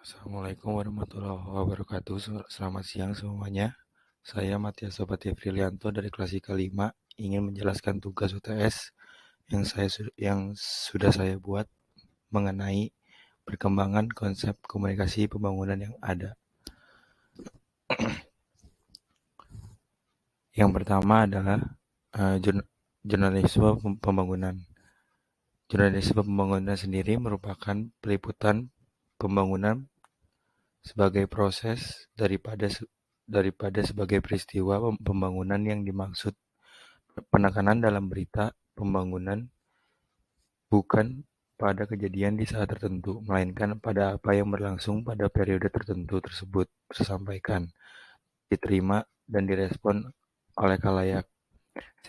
Assalamualaikum warahmatullahi wabarakatuh. Selamat siang semuanya. Saya Matias Sobati Frilianto dari kelas IKA 5 ingin menjelaskan tugas UTS yang sudah saya buat mengenai perkembangan konsep komunikasi pembangunan yang ada. Yang pertama adalah jurnalisme pembangunan. Jurnalisme pembangunan sendiri merupakan peliputan pembangunan sebagai proses daripada sebagai peristiwa pembangunan yang dimaksud. Penekanan dalam berita pembangunan bukan pada kejadian di saat tertentu, melainkan pada apa yang berlangsung pada periode tertentu tersebut tersampaikan, diterima, dan direspon oleh khalayak,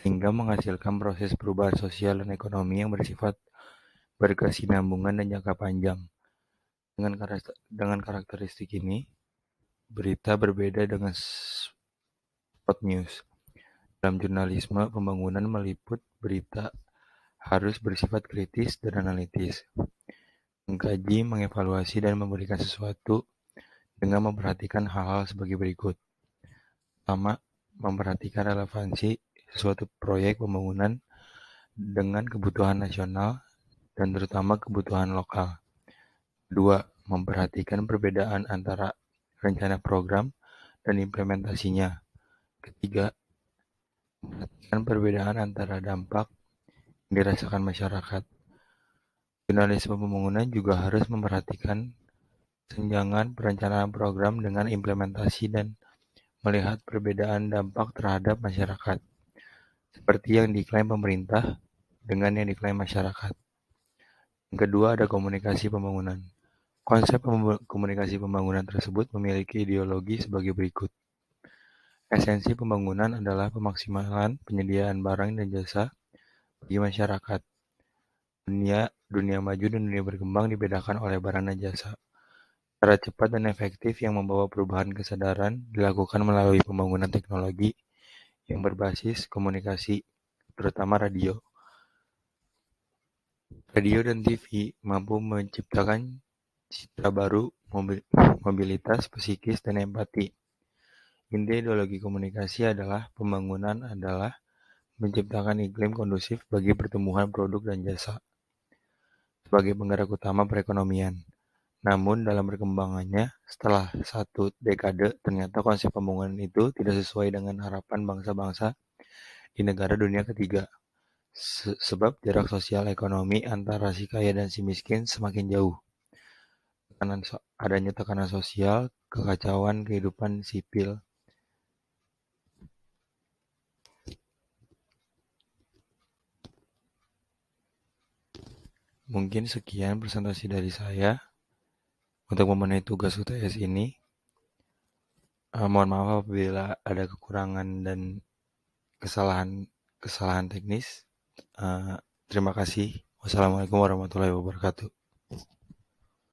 sehingga menghasilkan proses perubahan sosial dan ekonomi yang bersifat berkesinambungan dan jangka panjang. Dengan karakteristik ini, berita berbeda dengan spot news. Dalam jurnalisme pembangunan meliput berita harus bersifat kritis dan analitis, mengkaji, mengevaluasi, dan memberikan sesuatu dengan memperhatikan hal-hal sebagai berikut. Pertama, memperhatikan relevansi suatu proyek pembangunan dengan kebutuhan nasional dan terutama kebutuhan lokal. Kedua, memperhatikan perbedaan antara rencana program dan implementasinya. Ketiga, memperhatikan perbedaan antara dampak yang dirasakan masyarakat. Jurnalisme pembangunan juga harus memperhatikan kesenjangan perencanaan program dengan implementasi dan melihat perbedaan dampak terhadap masyarakat, seperti yang diklaim pemerintah dengan yang diklaim masyarakat. Yang kedua ada komunikasi pembangunan. Konsep komunikasi pembangunan tersebut memiliki ideologi sebagai berikut. Esensi pembangunan adalah pemaksimalan penyediaan barang dan jasa bagi masyarakat. Dunia maju dan dunia berkembang dibedakan oleh barang dan jasa. Cara cepat dan efektif yang membawa perubahan kesadaran dilakukan melalui pembangunan teknologi yang berbasis komunikasi, terutama radio. Radio dan TV mampu menciptakan citra baru, mobilitas, psikis, dan empati. Inti ideologi komunikasi adalah pembangunan adalah menciptakan iklim kondusif bagi pertumbuhan produk dan jasa sebagai penggerak utama perekonomian. Namun dalam perkembangannya, setelah satu dekade, ternyata konsep pembangunan itu tidak sesuai dengan harapan bangsa-bangsa di negara dunia ketiga. Sebab jarak sosial ekonomi antara si kaya dan si miskin semakin jauh. Adanya tekanan sosial, kekacauan kehidupan sipil. Mungkin sekian presentasi dari saya untuk memenuhi tugas UTS ini. Mohon maaf apabila ada kekurangan dan kesalahan teknis. Terima kasih. Wassalamualaikum warahmatullahi wabarakatuh.